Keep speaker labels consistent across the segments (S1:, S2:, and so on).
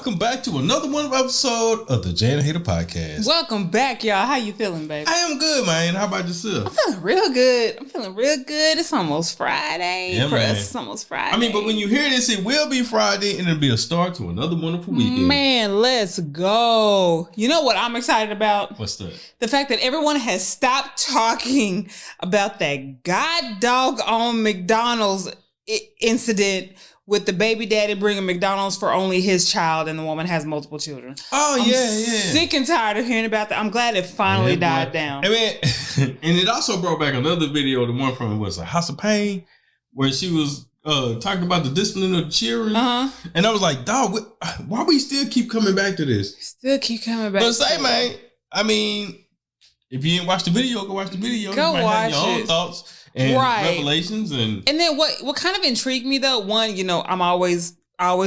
S1: Welcome back to another episode of the Jay and Hater Podcast.
S2: Welcome back, y'all. How you feeling, baby?
S1: I am good, man. How about yourself?
S2: I'm feeling real good. It's almost Friday.
S1: Yeah, man.
S2: It's almost Friday.
S1: I mean, but when you hear this, it will be Friday, and it'll be a start to another wonderful weekend.
S2: Man, let's go. You know what I'm excited about?
S1: What's that?
S2: The fact that everyone has stopped talking about that god doggone McDonald's incident with the baby daddy bringing McDonald's for only his child, and the woman has multiple children.
S1: Oh,
S2: I'm
S1: yeah.
S2: sick and tired of hearing about that. I'm glad it finally died down.
S1: I mean, and it also brought back another video, the one from a House of Pain, where she was talking about the discipline of the children. And I was like, dog, why we still keep coming back to this?
S2: Still keep coming back.
S1: But say, man, I mean, if you didn't watch the video, go watch the video.
S2: Go
S1: you might
S2: watch
S1: have your own thoughts and revelations. And
S2: then what kind of intrigued me though, one, you know, I always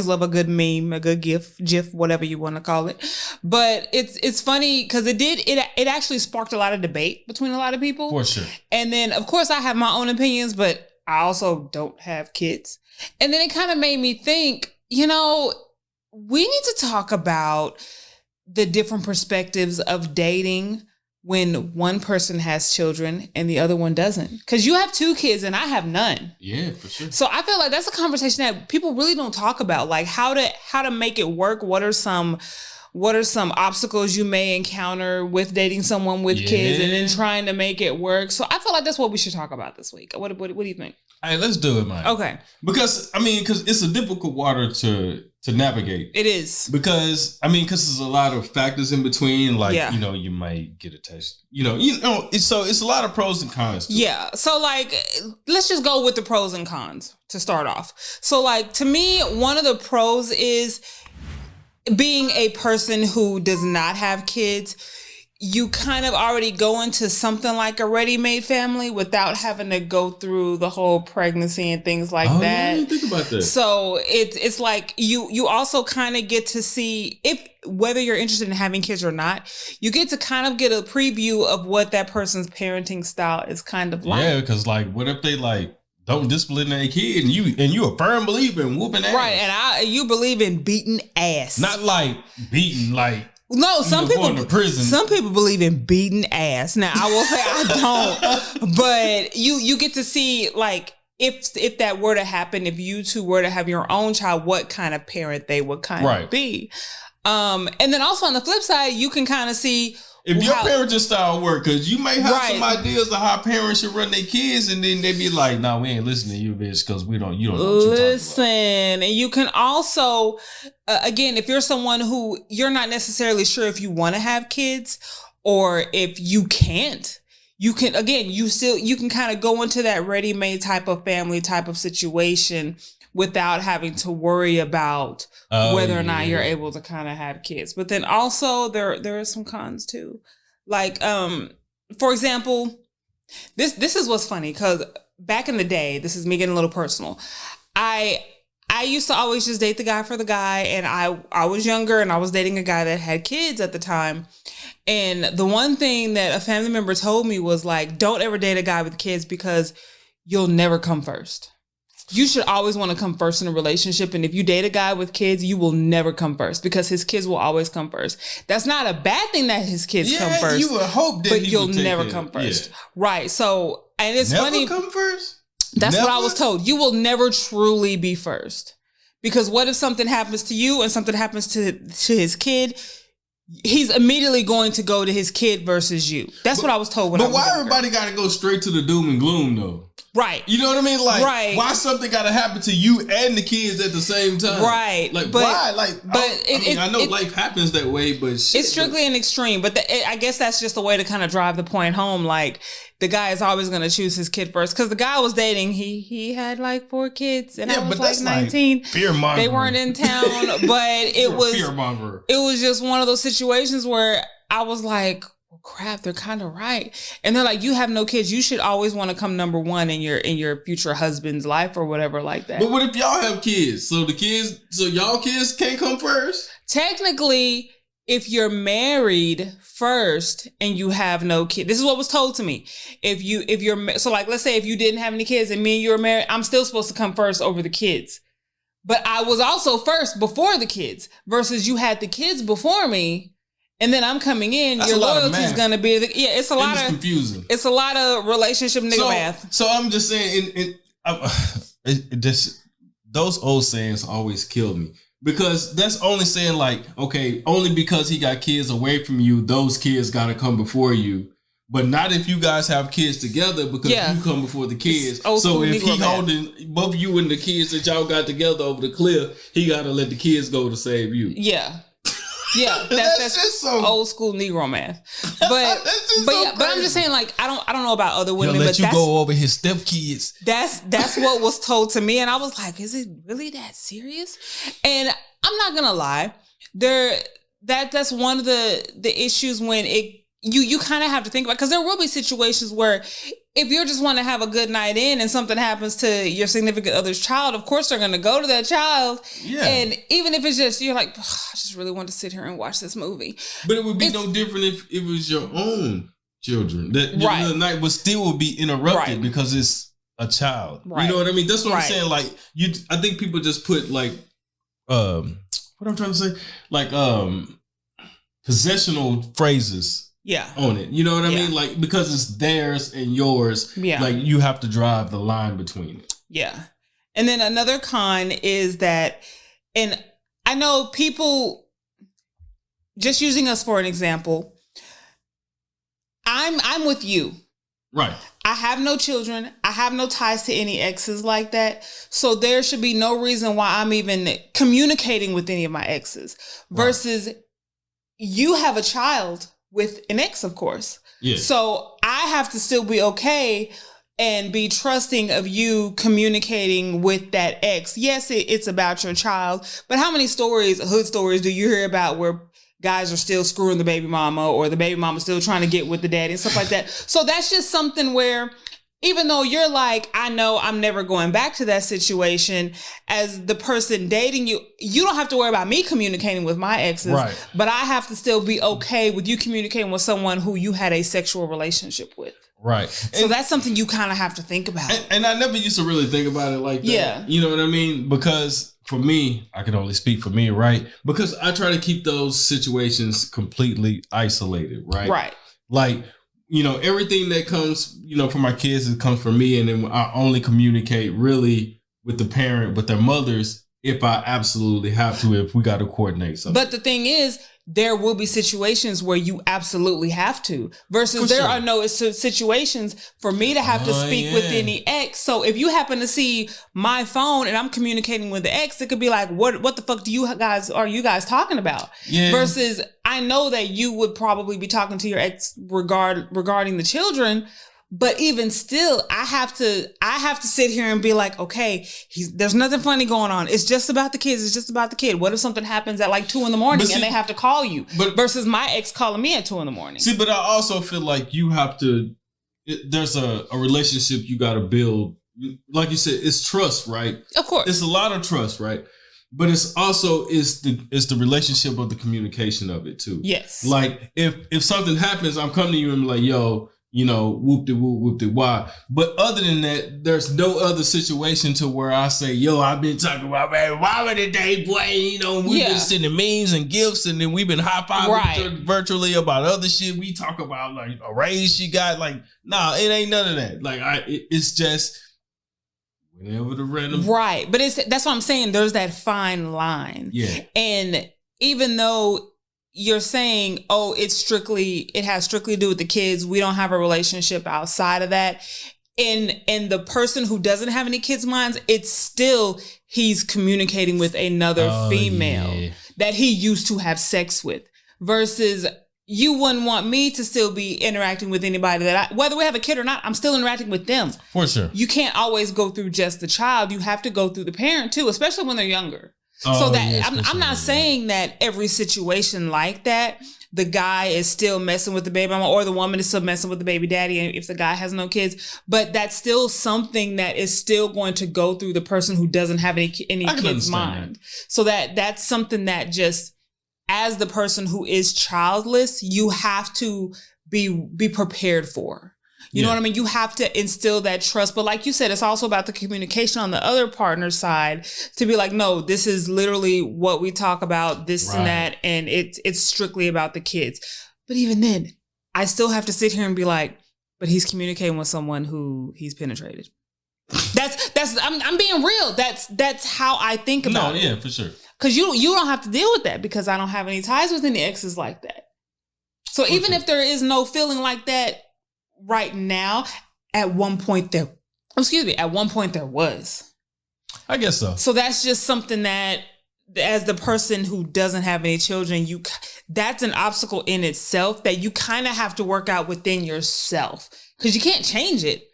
S2: love a good meme, a good GIF, whatever you want to call it. But it's funny because it actually sparked a lot of debate between a lot of people.
S1: For sure.
S2: And then of course I have my own opinions, but I also don't have kids. And then it kind of made me think, you know, we need to talk about the different perspectives of dating when one person has children and the other one doesn't. Because you have 2 kids and I have none.
S1: Yeah, for sure.
S2: So I feel like that's a conversation that people really don't talk about. Like how to make it work. What are some obstacles you may encounter with dating someone with kids and then trying to make it work? So I feel like that's what we should talk about this week. What do you think?
S1: Hey, let's do it, man.
S2: Okay.
S1: Because it's a difficult water to navigate.
S2: It is.
S1: Because there's a lot of factors in between. Like, you know, you might get attached. It's a lot of pros and cons.
S2: Yeah. So like, let's just go with the pros and cons to start off. So like, to me, one of the pros is being a person who does not have kids. You kind of already go into something like a ready-made family without having to go through the whole pregnancy and things like that.
S1: Yeah, I didn't think about that.
S2: So it's like you also kind of get to see whether you're interested in having kids or not, you get to kind of get a preview of what that person's parenting style is kind of like.
S1: Yeah, because like, what if they like don't discipline their kid and you a firm believer in whooping ass?
S2: Right, and you believe in beating ass.
S1: Not like beating like.
S2: No, some people believe in beating ass. Now, I will say I don't, but you get to see like if that were to happen, if you two were to have your own child, what kind of parent they would kind of be. And then also on the flip side, you can kind of see
S1: if your parenting style work, because you may have some ideas of how parents should run their kids, and then they be like, "No, we ain't listening to you, bitch, because you don't know what you're talking about."
S2: And you can also, again, if you're someone who you're not necessarily sure if you want to have kids or if you can't, you can kind of go into that ready-made type of family type of situation without having to worry about whether or not you're able to kind of have kids. But then also there are some cons too. Like, for example, this is what's funny, because back in the day, this is me getting a little personal. I used to always just date the guy for the guy, and I was younger and I was dating a guy that had kids at the time. And the one thing that a family member told me was like, don't ever date a guy with kids because you'll never come first. You should always want to come first in a relationship. And if you date a guy with kids, you will never come first because his kids will always come first. That's not a bad thing that his kids come first.
S1: You would hope that,
S2: but you'll never come first. Yeah. Right. So, and it's funny.
S1: Never come first?
S2: That's what I was told. You will never truly be first. Because what if something happens to you and something happens to his kid? He's immediately going to go to his kid versus you. That's what I was told when I was younger.
S1: But why everybody got to go straight to the doom and gloom though?
S2: Right.
S1: You know what I mean? Like, why something got to happen to you and the kids at the same time?
S2: Right.
S1: Like, why? Like, I know life happens that way, but shit,
S2: it's strictly an extreme. But I guess that's just a way to kind of drive the point home. Like, the guy is always going to choose his kid first. Because the guy I was dating, he had like 4 kids, and I was like 19.
S1: Like fear-mongering.
S2: They weren't in town, but it was just one of those situations where I was like, crap, they're kind of right. And they're like, you have no kids. You should always want to come number one in your future husband's life or whatever like that.
S1: But what if y'all have kids? So y'all kids can't come first?
S2: Technically, if you're married first and you have no kid, this is what was told to me. So like, let's say if you didn't have any kids and me and you were married, I'm still supposed to come first over the kids. But I was also first before the kids versus you had the kids before me. And then I'm coming in. That's your loyalty is going to be it's a lot of confusing. It's a lot of relationship nigga math.
S1: So I'm just saying, those old sayings always kill me because that's only saying like, okay, only because he got kids away from you, those kids got to come before you. But not if you guys have kids together because you come before the kids. So if he holding both you and the kids that y'all got together over the cliff, he got to let the kids go to save you.
S2: Yeah. Yeah, that's just so old school Negro math. But I'm just saying, like, I don't know about other women.
S1: He'll let you go over his stepkids.
S2: That's what was told to me, and I was like, is it really that serious? And I'm not gonna lie, that's one of the issues when you kind of have to think about, because there will be situations where if you just want to have a good night in and something happens to your significant other's child, of course they're going to go to that child. Yeah. And even if it's just, you're like, I just really want to sit here and watch this movie.
S1: But it would be no different if it was your own children. That the night would still be interrupted because it's a child. Right. You know what I mean? That's what I'm saying. Like, I think people just put like, what I'm trying to say? Like, possessional phrases. On it. You know what I mean? Like, because it's theirs and yours, like you have to drive the line between it.
S2: Yeah. And then another con is that, and I know people, just using us for an example, I'm with you.
S1: Right.
S2: I have no children. I have no ties to any exes like that. So there should be no reason why I'm even communicating with any of my exes versus you have a child with an ex, of course. Yeah. So I have to still be okay and be trusting of you communicating with that ex. Yes, it's about your child, but how many hood stories do you hear about where guys are still screwing the baby mama or the baby mama still trying to get with the daddy and stuff like that? So that's just something where even though you're like, I know I'm never going back to that situation, as the person dating you, you don't have to worry about me communicating with my exes, but I have to still be okay with you communicating with someone who you had a sexual relationship with.
S1: Right.
S2: So that's something you kind of have to think about.
S1: And I never used to really think about it like that. Yeah. You know what I mean? Because for me, I can only speak for me, right? Because I try to keep those situations completely isolated, right?
S2: Right.
S1: Like, you know, everything that comes, you know, from my kids, it comes from me. And then I only communicate really with the parent, with their mothers, if I absolutely have to, if we got to coordinate something.
S2: But the thing is, there will be situations where you absolutely have to, versus there are no situations for me to have to speak with any ex. So if you happen to see my phone and I'm communicating with the ex, it could be like, what the fuck are you guys talking about? Yeah. Versus I know that you would probably be talking to your ex regarding the children. But even still, I have to sit here and be like, okay, there's nothing funny going on. It's just about the kids. It's just about the kid. What if something happens at like 2 a.m. and they have to call you? Versus my ex calling me at 2 a.m.
S1: See, but I also feel like you have to. There's a relationship you got to build. Like you said, it's trust, right?
S2: Of course,
S1: it's a lot of trust, right? But it's also the relationship of the communication of it too.
S2: Yes.
S1: Like if something happens, I'm coming to you and be like, yo, you know, whoop-de-whoop, why? But other than that, there's no other situation to where I say, yo, I've been talking about baby mama today, boy. You know, we've been sending memes and gifts, and then we've been high-fiving virtually about other shit. We talk about, like, a raise she got. Like, nah, it ain't none of that. Like, it's just whenever the random...
S2: Right, but that's what I'm saying. There's that fine line.
S1: Yeah.
S2: And even though... you're saying, oh, it has strictly to do with the kids. We don't have a relationship outside of that. In the person who doesn't have any kids' minds, it's still he's communicating with another female that he used to have sex with. Versus you wouldn't want me to still be interacting with anybody whether we have a kid or not, I'm still interacting with them.
S1: For sure.
S2: You can't always go through just the child. You have to go through the parent too, especially when they're younger. So I'm not saying that every situation like that, the guy is still messing with the baby mama or the woman is still messing with the baby daddy if the guy has no kids, but that's still something that is still going to go through the person who doesn't have any kid's mind. So that's something that just, as the person who is childless, you have to be prepared for. You know what I mean? You have to instill that trust. But like you said, it's also about the communication on the other partner's side to be like, no, this is literally what we talk about, this and that. And it's strictly about the kids. But even then, I still have to sit here and be like, but he's communicating with someone who he's penetrated. I'm being real. That's how I think about it.
S1: No, yeah, for sure.
S2: Because you don't have to deal with that because I don't have any ties with any exes like that. So even if there is no feeling like that right now, at one point there was.
S1: I guess so.
S2: So that's just something that, as the person who doesn't have any children, that's an obstacle in itself that you kind of have to work out within yourself because you can't change it.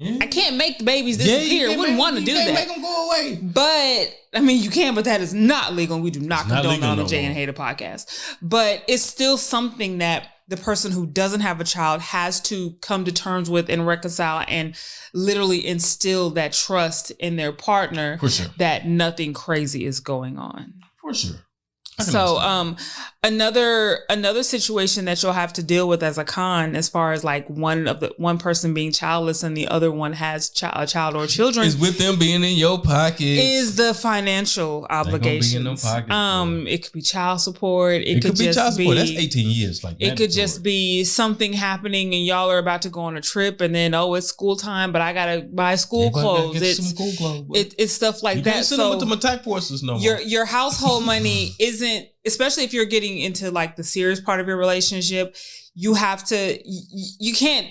S2: Yeah. I can't make the babies disappear. Wouldn't want to do that. You can't make them go away. But, I mean, you can, but that is not legal. We do not condone that on the Jay and Hater podcast. But it's still something that the person who doesn't have a child has to come to terms with and reconcile and literally instill that trust in their partner that nothing crazy is going on.
S1: For sure.
S2: So another situation that you'll have to deal with as a con, as far as like one person being childless and the other one has a child or children,
S1: is with them being in your pocket,
S2: is the financial obligations. In them pockets, it could be child support. It could be child support.
S1: That's 18 years. Like
S2: it could just be something happening and y'all are about to go on a trip and then it's school time, but I gotta buy school clothes. It's stuff like that.
S1: So with the attack forces, no more.
S2: Your household money isn't. Especially if you're getting into like the serious part of your relationship, you can't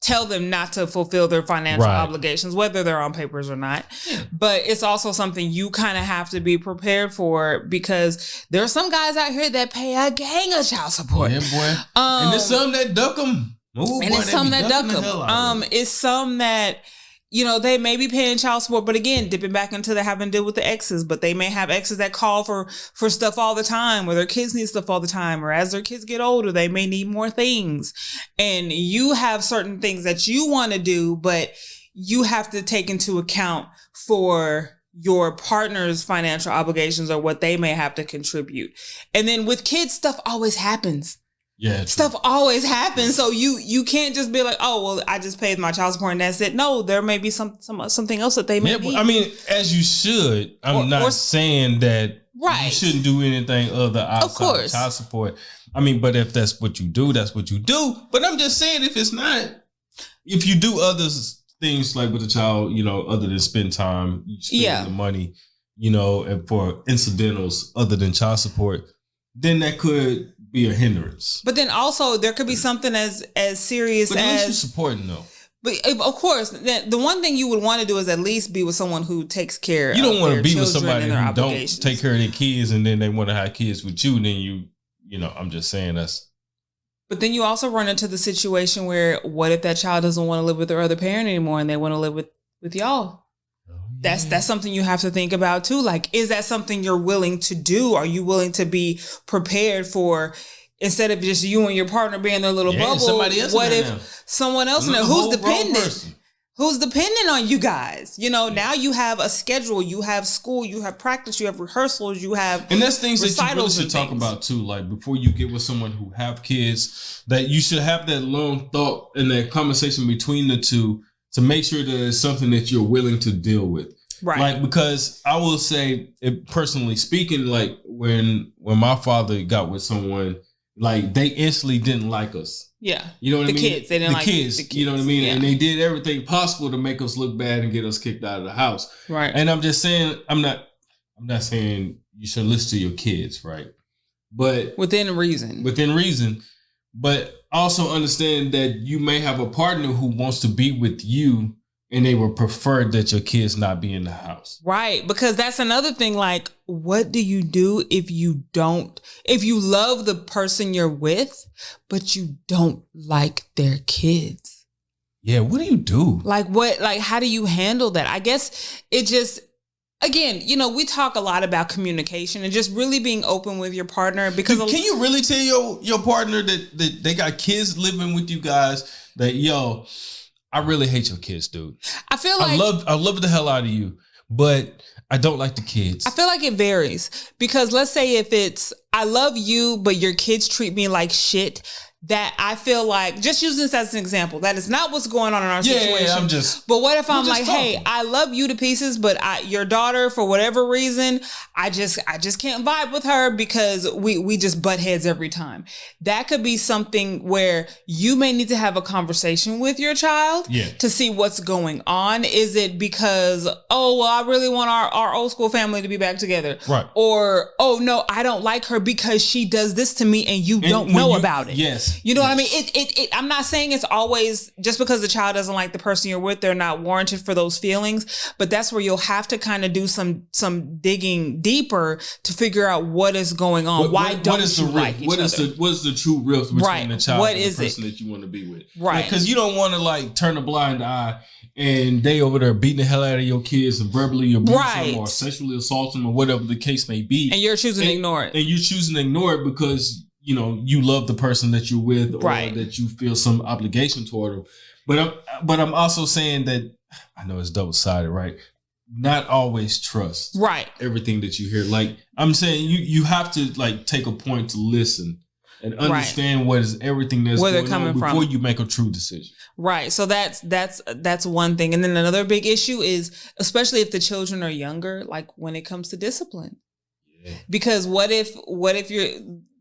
S2: tell them not to fulfill their financial obligations, whether they're on papers or not. But it's also something you kind of have to be prepared for because there are some guys out here that pay a gang of child support.
S1: Yeah, boy. And there's some that duck them.
S2: It's some that duck them. It's some that, they may be paying child support, but again, dipping back into the having to deal with the exes, but they may have exes that call for stuff all the time, or their kids need stuff all the time, or as their kids get older, they may need more things. And you have certain things that you want to do, but you have to take into account for your partner's financial obligations or what they may have to contribute. And then with kids, stuff always happens.
S1: Yeah,
S2: stuff always happens. So you can't just be like, oh, well, I just paid my child support and that's it. No, there may be something else that they may need.
S1: I mean, as you should. I'm not saying that you shouldn't do anything other outside of child support. I mean, but if that's what you do, that's what you do. But I'm just saying, if you do other things like with the child, other than spend time, you spend the money, and for incidentals other than child support, then that could be a hindrance.
S2: But then also there could be something as serious
S1: but at least you're supporting though.
S2: But of course, the one thing you would want to do is at least be with someone who takes care of their children. You don't want to be with somebody who don't
S1: take care of their kids and then they want to have kids with you. Then I'm just saying that's.
S2: But then you also run into the situation where what if that child doesn't want to live with their other parent anymore and they want to live with y'all? That's something you have to think about too. Like, is that something you're willing to do? Are you willing to be prepared for, instead of just you and your partner being in their little bubble, what if someone else in there who's dependent on you guys? Now you have a schedule, you have school, you have practice, you have rehearsals, you have
S1: and that's things that you really should talk about too. Like before you get with someone who have kids, that you should have that long thought and that conversation between the two to make sure that it's something that you're willing to deal with.
S2: Right.
S1: Like, because I will say, personally speaking, like when my father got with someone, like they instantly didn't like us.
S2: Yeah.
S1: You know what I mean?
S2: Kids. They didn't like the kids.
S1: You know what I mean? Yeah. And they did everything possible to make us look bad and get us kicked out of the house.
S2: Right.
S1: And I'm just saying, I'm not saying you should listen to your kids, right? But
S2: within reason.
S1: But also understand that you may have a partner who wants to be with you and they would prefer that your kids not be in the house.
S2: Right. Because that's another thing. Like, what do you do if you love the person you're with, but you don't like their kids?
S1: Yeah. What do you do?
S2: How do you handle that? I guess it just, again, we talk a lot about communication and just really being open with your partner because
S1: can you really tell your partner that they got kids living with you guys that, I really hate your kids, dude.
S2: I feel like
S1: I love the hell out of you, but I don't like the kids.
S2: I feel like it varies because let's say if it's I love you, but your kids treat me like shit. that I feel like, just using this as an example, that is not what's going on in our situation. But what if I'm like, hey, I love you to pieces, but your daughter, for whatever reason, I just can't vibe with her because we just butt heads every time. That could be something where you may need to have a conversation with your child to see what's going on. Is it because, oh, well, I really want our old school family to be back together?
S1: Right.
S2: Or, oh, no, I don't like her because she does this to me and you don't know about it.
S1: Yes.
S2: You know what I mean? I'm not saying it's always just because the child doesn't like the person you're with, they're not warranted for those feelings. But that's where you'll have to kind of do some digging deeper to figure out what is going on. Why don't you like each other?
S1: What is the true rift between the child and the person that you want to be with?
S2: Right.
S1: Because you don't want to like turn a blind eye and they over there beating the hell out of your kids and verbally abuse them or sexually assault them or whatever the case may be.
S2: And you're choosing to ignore it.
S1: And you're choosing to ignore it because you know, you love the person that you're with or that you feel some obligation toward them. But I'm also saying that, I know it's double-sided, right? Not always trust everything that you hear. Like, I'm saying you have to like take a point to listen and understand what is everything that's going on before you make a true decision. Right.
S2: So that's one thing. And then another big issue is, especially if the children are younger, like when it comes to discipline. Yeah. Because what if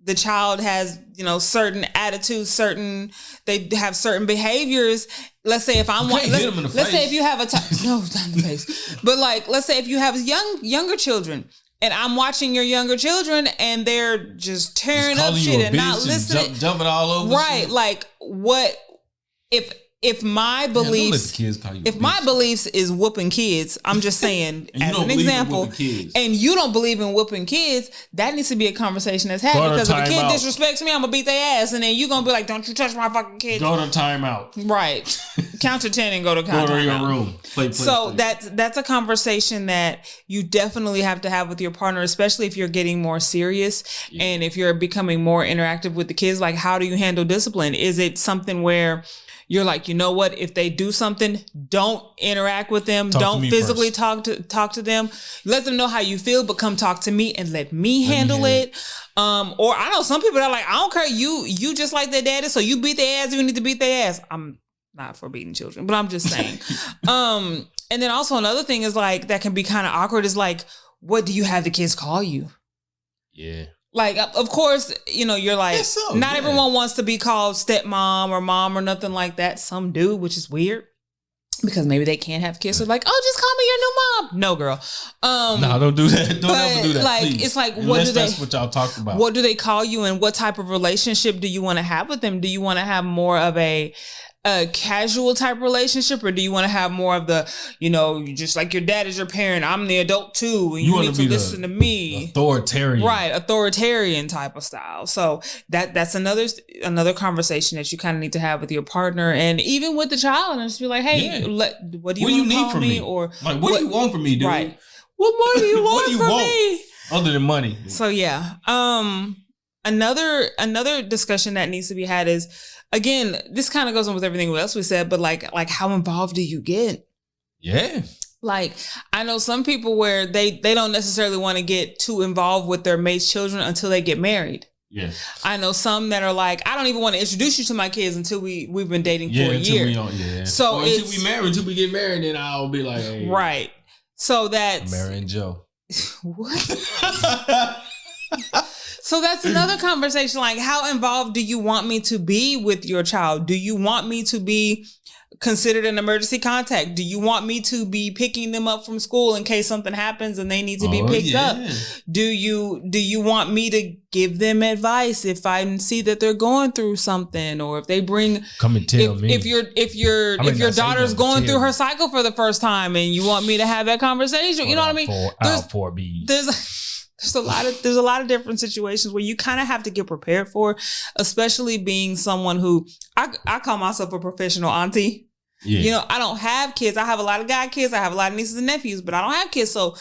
S2: the child has, you know, certain attitudes, they have certain behaviors. Let's say if let's say if you have no, not in the face. But like, let's say if you have younger children and I'm watching your younger children and they're just tearing up shit and not listening.
S1: Jumping all over.
S2: Right. Shit. Like what if my beliefs is whooping kids, I'm just saying as an example, and you don't believe in whooping kids, that needs to be a conversation that's had. Because if a kid disrespects me, I'm gonna beat their ass, and then you gonna be like, "Don't you touch my fucking kid."
S1: Go to timeout.
S2: Right. Count to 10 and go to timeout.
S1: Go to your room. Play.
S2: That's a conversation that you definitely have to have with your partner, especially if you're getting more serious and if you're becoming more interactive with the kids. Like, how do you handle discipline? Is it something where you're like, you know what? If they do something, don't interact with them. Don't physically talk to them. Let them know how you feel, but come talk to me and let me handle it. Or I know some people that are like, I don't care. You just like their daddy, so you beat their ass. You need to beat their ass. I'm not for beating children, but I'm just saying. And then also another thing is like that can be kind of awkward. Is like, what do you have the kids call you?
S1: Yeah.
S2: Like, of course, you know, you're like, not everyone wants to be called stepmom or mom or nothing like that. Some do, which is weird because maybe they can't have kids. So like, oh, just call me your new mom. No, girl.
S1: No, don't do that. Don't ever do that.
S2: Like,
S1: please.
S2: It's like,
S1: that's what y'all talked about.
S2: What do they call you and what type of relationship do you want to have with them? Do you want to have more of a casual type relationship, or do you want to have more of the, you know, just like your dad is your parent, I'm the adult too, and you need to listen to me, authoritarian type of style. So that's another conversation that you kind of need to have with your partner and even with the child, and just be like, hey, what do you need from me? Or
S1: like, what do you want from me, dude?
S2: Right. What more do you want from me?
S1: Other than money.
S2: So yeah. Another discussion that needs to be had is, again, this kind of goes on with everything else we said, but like how involved do you get?
S1: Yeah.
S2: Like, I know some people where they don't necessarily want to get too involved with their mate's children until they get married.
S1: Yeah.
S2: I know some that are like, I don't even want to introduce you to my kids until we've been dating for a year. So
S1: until we get married, then I'll be like, hey.
S2: Right. So that's
S1: marrying Joe.
S2: What? So that's another conversation. Like, how involved do you want me to be with your child? Do you want me to be considered an emergency contact? Do you want me to be picking them up from school in case something happens and they need to be picked up? Do you want me to give them advice if I see that they're going through something, or if they bring
S1: come and tell me
S2: if your daughter's going through her cycle for the first time and you want me to have that conversation? You know what I mean? There's a lot of different situations where you kind of have to get prepared for, especially being someone who I call myself a professional auntie. Yeah. You know, I don't have kids. I have a lot of god kids. I have a lot of nieces and nephews, but I don't have kids. So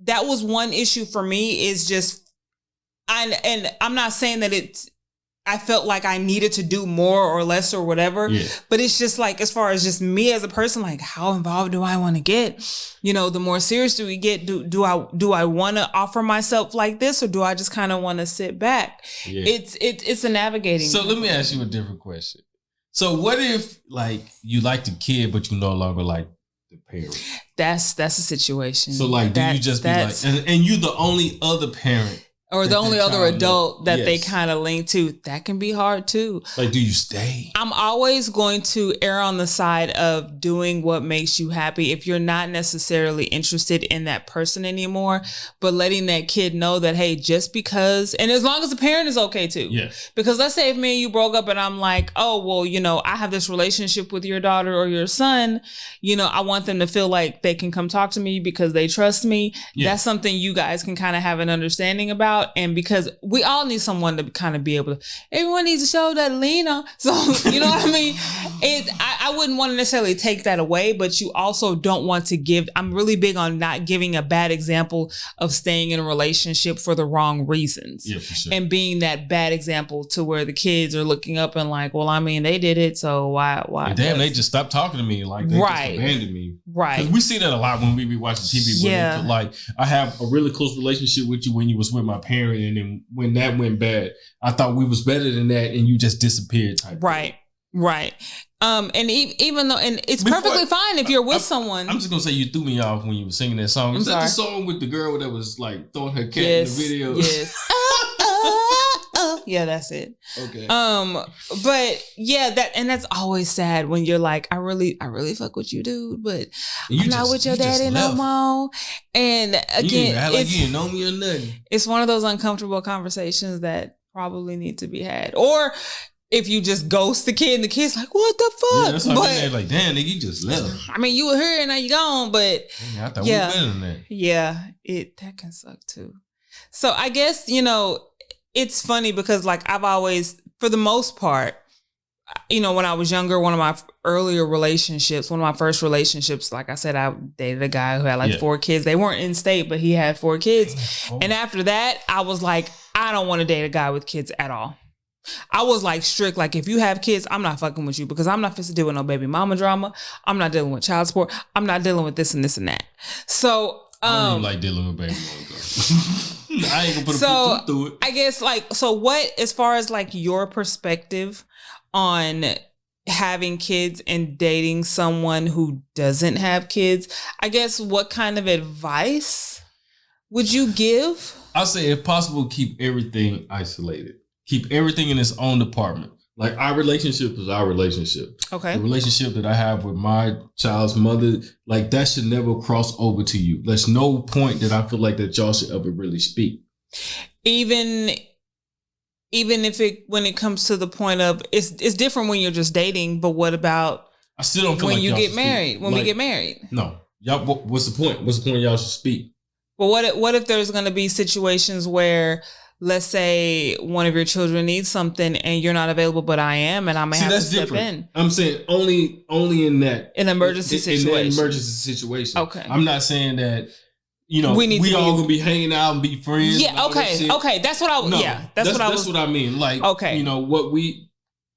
S2: that was one issue for me, is just, and I'm not saying that I felt like I needed to do more or less or whatever. Yeah. But it's just like, as far as just me as a person, like, how involved do I want to get? The more serious do we get? Do I want to offer myself like this, or do I just kind of want to sit back? Yeah. It's a navigating.
S1: So let me ask you a different question. So what if like you like the kid, but you no longer like the parent?
S2: That's a situation.
S1: So like, do you just be like, and you the only other parent?
S2: Or the only other adult that they kind of link to, that can be hard too.
S1: Like, do you stay?
S2: I'm always going to err on the side of doing what makes you happy if you're not necessarily interested in that person anymore, but letting that kid know that, hey, just because, and as long as the parent is okay too.
S1: Yeah.
S2: Because let's say if me and you broke up and I'm like, oh, well, I have this relationship with your daughter or your son, I want them to feel like they can come talk to me because they trust me. Yeah. That's something you guys can kind of have an understanding about. And because we all need someone to kind of be able to, everyone needs to show that Lena. So, you know what I mean? I wouldn't want to necessarily take that away, but you also don't want to give, I'm really big on not giving a bad example of staying in a relationship for the wrong reasons.
S1: Yeah, for sure.
S2: And being that bad example to where the kids are looking up and like, well, I mean, they did it. So why?
S1: And damn, they just stopped talking to me. Like they just abandoned me.
S2: Right.
S1: Because we see that a lot when we be watching TV.
S2: Yeah.
S1: Like I have a really close relationship with you when you was with my parent, and then when that went bad, I thought we was better than that, and you just disappeared.
S2: Right. And even though, and it's perfectly fine if you're with someone.
S1: I'm just gonna say you threw me off when you were singing that song. Is that the song with the girl that was like throwing her cat in the video?
S2: Yes. Yeah, that's it.
S1: Okay.
S2: But yeah, that's always sad when you're like, I really fuck with you, dude, but I'm not with your daddy no more. And again,
S1: you didn't know me or nothing.
S2: It's one of those uncomfortable conversations that probably need to be had. Or if you just ghost the kid and the kid's like, what the fuck?
S1: Yeah, that's what I'm like, damn, nigga, you just left.
S2: I mean, you were here and now you gone, but
S1: I thought we were better than that.
S2: Yeah, that can suck too. So I guess, it's funny because like I've always, for the most part, when I was younger, one of my first relationships, like I said, I dated a guy who had 4 kids. They weren't in state, but he had 4 kids. Oh. And after that, I was like, I don't want to date a guy with kids at all. I was like strict, like if you have kids, I'm not fucking with you because I'm not supposed to deal with no baby mama drama. I'm not dealing with child support. I'm not dealing with this and this and that. So
S1: I don't even like dealing with baby mama drama. I ain't gonna put a through it.
S2: I guess what, as far as like your perspective on having kids and dating someone who doesn't have kids, I guess what kind of advice would you give?
S1: I'll say if possible, keep everything isolated. Keep everything in its own department. Like our relationship is our relationship.
S2: Okay.
S1: The relationship that I have with my child's mother, like that should never cross over to you. There's no point that I feel like that y'all should ever really speak.
S2: Even if when it comes to the point of it's different when you're just dating, but what about
S1: I still don't feel
S2: when
S1: like
S2: you get married? When we get married?
S1: No. Y'all, what's the point? What's the point y'all should speak?
S2: But what if there's gonna be situations where, let's say one of your children needs something and you're not available, but I am, and I may have to step in.
S1: I'm saying only in that
S2: an emergency situation.
S1: In that emergency situation.
S2: Okay.
S1: I'm not saying that we all gonna be hanging out and be friends.
S2: Yeah. Okay. Okay. That's what I. No, yeah. That's what I mean.
S1: Like. Okay.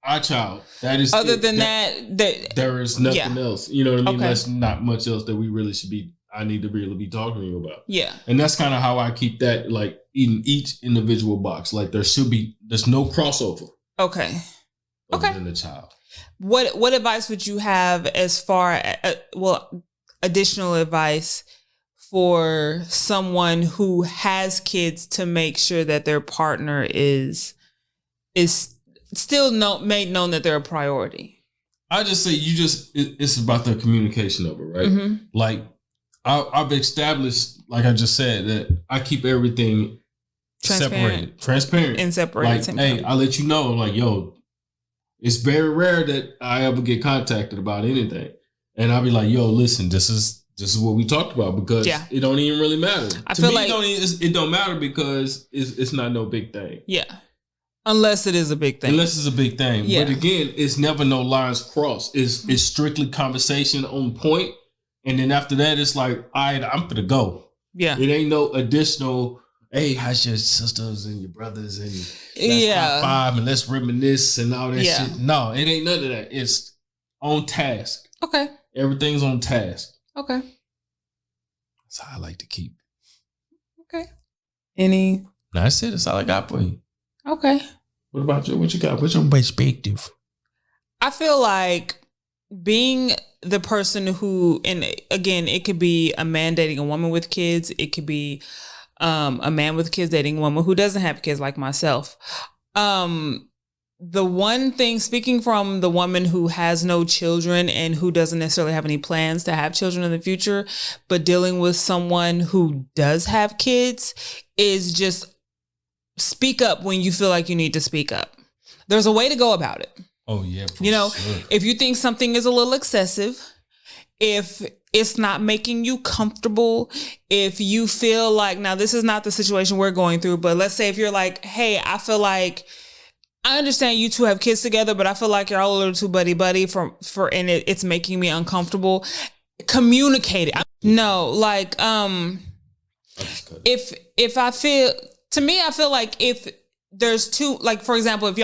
S1: Our child. That is.
S2: Other than that,
S1: there is nothing else. You know what I mean? Okay. That's not much else that we really should be. I need to really be talking to you about.
S2: Yeah.
S1: And that's kind of how I keep that, like, in each individual box. Like, there's no crossover.
S2: Okay.
S1: Other than the child.
S2: What advice would you have as far as, additional advice for someone who has kids to make sure that their partner is still made known that they're a priority?
S1: I just say it's about the communication of it, right?
S2: Mm-hmm.
S1: Like, I've established, like I just said, that I keep everything transparent,
S2: and separated.
S1: Like, hey, I let you know, like, yo, it's very rare that I ever get contacted about anything, and I'll be like, yo, listen, this is what we talked about because it don't even really matter. To me, it don't matter because it's not no big thing.
S2: Yeah. Unless it is a big thing.
S1: Unless it's a big thing. Yeah. But again, it's never no lines crossed. It's strictly conversation on point. And then after that, it's like, all right, I'm finna go.
S2: Yeah.
S1: It ain't no additional, hey, how's your sisters and your brothers and let's high five and let's reminisce and all that shit. No, it ain't none of that. It's on task.
S2: Okay.
S1: Everything's on task.
S2: Okay.
S1: That's how I like to keep it.
S2: Okay.
S1: That's it. That's all I got for you.
S2: Okay.
S1: What about you? What you got? What's your perspective?
S2: I feel like being the person who, and again, it could be a man dating a woman with kids. It could be a man with kids dating a woman who doesn't have kids, like myself. The one thing, speaking from the woman who has no children and who doesn't necessarily have any plans to have children in the future, but dealing with someone who does have kids, is just speak up when you feel like you need to speak up. There's a way to go about it.
S1: Oh, yeah.
S2: Sure. If you think something is a little excessive, if it's not making you comfortable, if you feel like, now this is not the situation we're going through, but let's say if you're like, hey, I feel like, I understand you two have kids together, but I feel like you're all a little too buddy and it's making me uncomfortable. Communicate it. No, like, if I feel, to me, I feel like if there's two, like, for example, if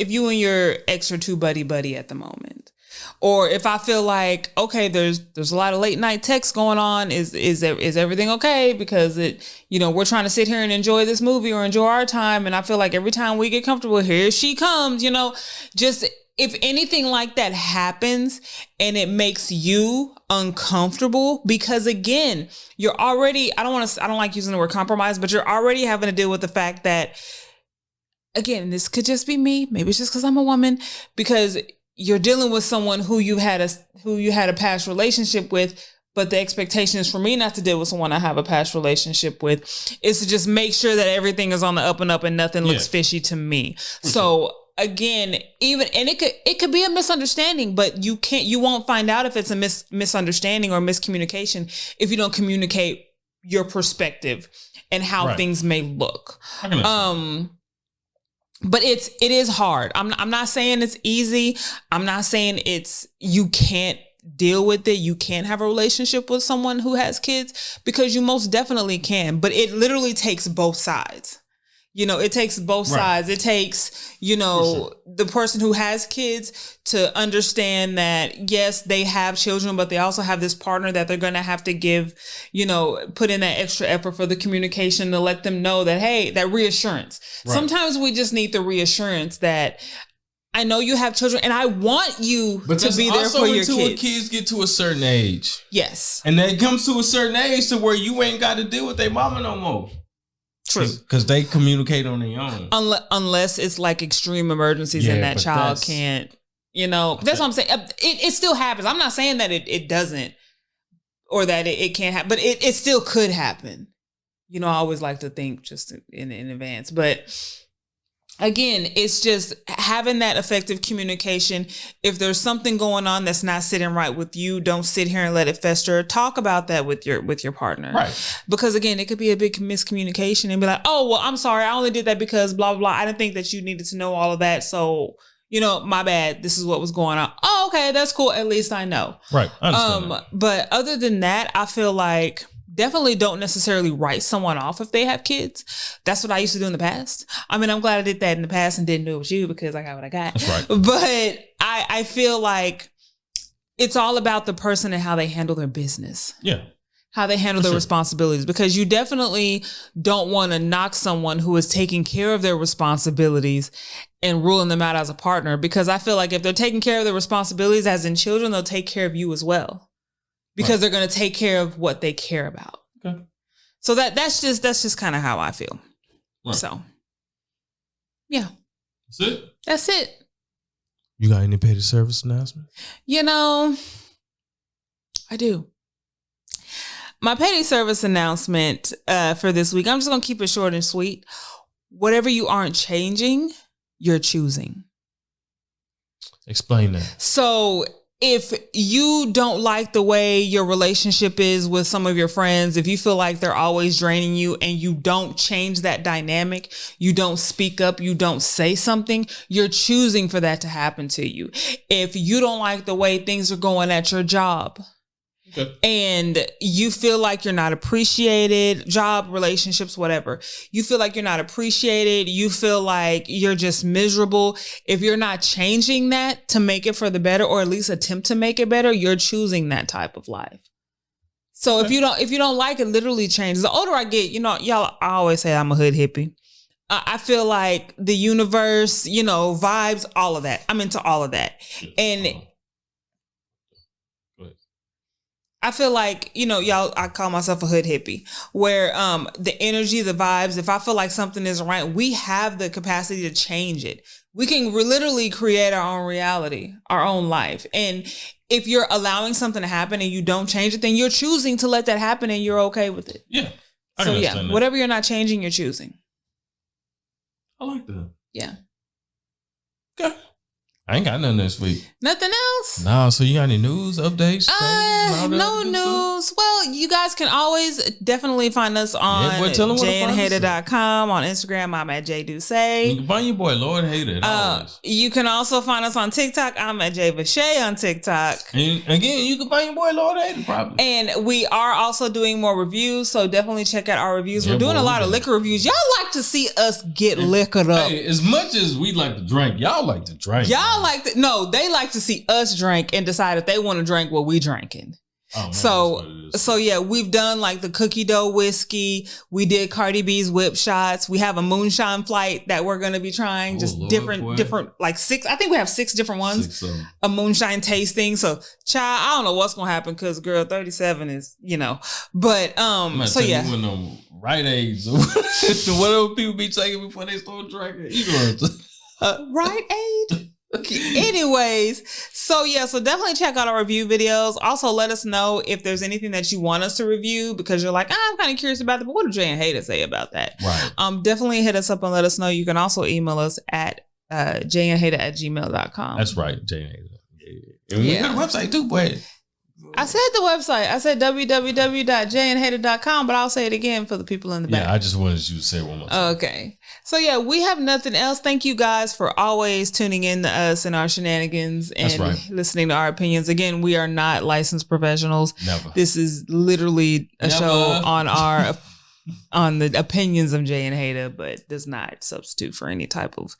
S2: you and your ex are too buddy at the moment, or if I feel like, okay, there's a lot of late night texts going on, is everything okay? Because we're trying to sit here and enjoy this movie or enjoy our time. And I feel like every time we get comfortable, here she comes, just if anything like that happens and it makes you uncomfortable, because again, you're already, I don't like using the word compromise, but you're already having to deal with the fact that, again, this could just be me. Maybe it's just because I'm a woman, because you're dealing with someone who you had a past relationship with, but the expectation is for me not to deal with someone I have a past relationship with, is to just make sure that everything is on the up and up and nothing looks fishy to me. Mm-hmm. So again, it could be a misunderstanding, but you won't find out if it's a misunderstanding or miscommunication if you don't communicate your perspective and how things may look. But it is hard. I'm not saying it's easy. I'm not saying you can't deal with it. You can't have a relationship with someone who has kids, because you most definitely can. But it literally takes both sides. It takes both sides. It takes, the person who has kids to understand that, yes, they have children, but they also have this partner that they're going to have to give, put in that extra effort for the communication to let them know that, hey, that reassurance. Right. Sometimes we just need the reassurance that I know you have children and I want you to be there for your kids. But
S1: kids get to a certain age.
S2: Yes.
S1: And then it comes to a certain age to where you ain't got to deal with their mama no more.
S2: True.
S1: Because they communicate on their own.
S2: Unless it's like extreme emergencies and that child can't, that's what I'm saying. It still happens. I'm not saying that it doesn't, or that it can't happen, but it still could happen. I always like to think just in advance. But again, it's just having that effective communication. If there's something going on that's not sitting right with you, don't sit here and let it fester. Talk about that with your partner. Right. Because again, it could be a big miscommunication and be like, oh, well, I'm sorry. I only did that because blah, blah, blah. I didn't think that you needed to know all of that. So, my bad. This is what was going on. Oh, okay. That's cool. At least I know.
S1: Right. I understand that.
S2: But other than that, I feel like definitely don't necessarily write someone off if they have kids. That's what I used to do in the past. I mean, I'm glad I did that in the past and didn't do it with you because I got what I got.
S1: That's right.
S2: But I feel like it's all about the person and how they handle their business.
S1: Yeah.
S2: How they handle their responsibilities, because you definitely don't want to knock someone who is taking care of their responsibilities and ruling them out as a partner, because I feel like if they're taking care of their responsibilities as in children, they'll take care of you as well. Because they're going to take care of what they care about.
S1: Okay.
S2: So that's just kind of how I feel. Right. So, yeah. That's it.
S1: You got any paid service announcements?
S2: I do. My paid service announcement for this week, I'm just going to keep it short and sweet. Whatever you aren't changing, you're choosing.
S1: Explain that.
S2: So if you don't like the way your relationship is with some of your friends, if you feel like they're always draining you and you don't change that dynamic, you don't speak up, you don't say something, you're choosing for that to happen to you. If you don't like the way things are going at your job,
S1: Okay.
S2: And you feel like you're not appreciated, job, relationships, whatever. You feel like you're not appreciated. You feel like you're just miserable. If you're not changing that to make it for the better, or at least attempt to make it better, you're choosing that type of life. So if you don't like it, literally change. The older I get, y'all, I always say I'm a hood hippie. I feel like the universe, vibes, all of that. I'm into all of that. And I feel like, y'all, I call myself a hood hippie, where the energy, the vibes, if I feel like something isn't right, we have the capacity to change it. We can literally create our own reality, our own life. And if you're allowing something to happen and you don't change it, then you're choosing to let that happen and you're okay with it.
S1: Yeah.
S2: So yeah, whatever you're not changing, you're choosing.
S1: I like that.
S2: Yeah.
S1: Okay. I ain't got nothing this week.
S2: Nothing else?
S1: No, so you got any news, updates?
S2: No news. Well, you guys can always definitely find us on jayandhater.com. On Instagram, I'm at jduce.
S1: You can find your boy Lord Hater always.
S2: You can also find us on TikTok. I'm at jvache on TikTok.
S1: And again, you can find your boy Lord Hater probably.
S2: And we are also doing more reviews, so definitely check out our reviews. We're doing a lot of liquor reviews. Y'all like to see us get liquored up.
S1: Hey, as much as we like to drink, y'all like to drink.
S2: Y'all they like to see us drink and decide if they want to drink what we drinking.
S1: Oh, man,
S2: so yeah, we've done like the cookie dough whiskey. We did Cardi B's whip shots. We have a moonshine flight that we're going to be trying. Different, like 6. I think we have 6 different ones. A moonshine tasting. So, child, I don't know what's going to happen because girl, 37 is, but, so yeah.
S1: You no right age. Whatever people be taking before they start drinking.
S2: Right age? Anyways, so definitely check out our review videos. Also, let us know if there's anything that you want us to review, because you're like, I'm kind of curious about it, but what do Jay and Hater say about that?
S1: Right.
S2: Definitely hit us up and let us know. You can also email us at jayandhater@gmail.com.
S1: That's right, Jay and Hater. Yeah. And we got a website too, boy.
S2: I said the website. I said www.jayandhater.com, but I'll say it again for the people in the back.
S1: Yeah, I just wanted you to say it one more time.
S2: Okay. So yeah, we have nothing else. Thank you guys for always tuning in to us and our shenanigans and listening to our opinions. Again, we are not licensed professionals.
S1: Never.
S2: This is literally a show on the opinions of Jay and Hater, but does not substitute for any type of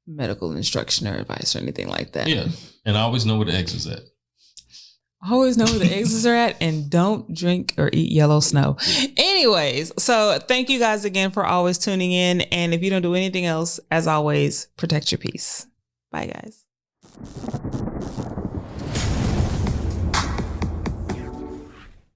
S2: medical instruction or advice or anything like that.
S1: Yeah. And I always know where the X is at.
S2: Always know where the exits are at, and don't drink or eat yellow snow. Anyways, so thank you guys again for always tuning in. And if you don't do anything else, as always, protect your peace. Bye, guys.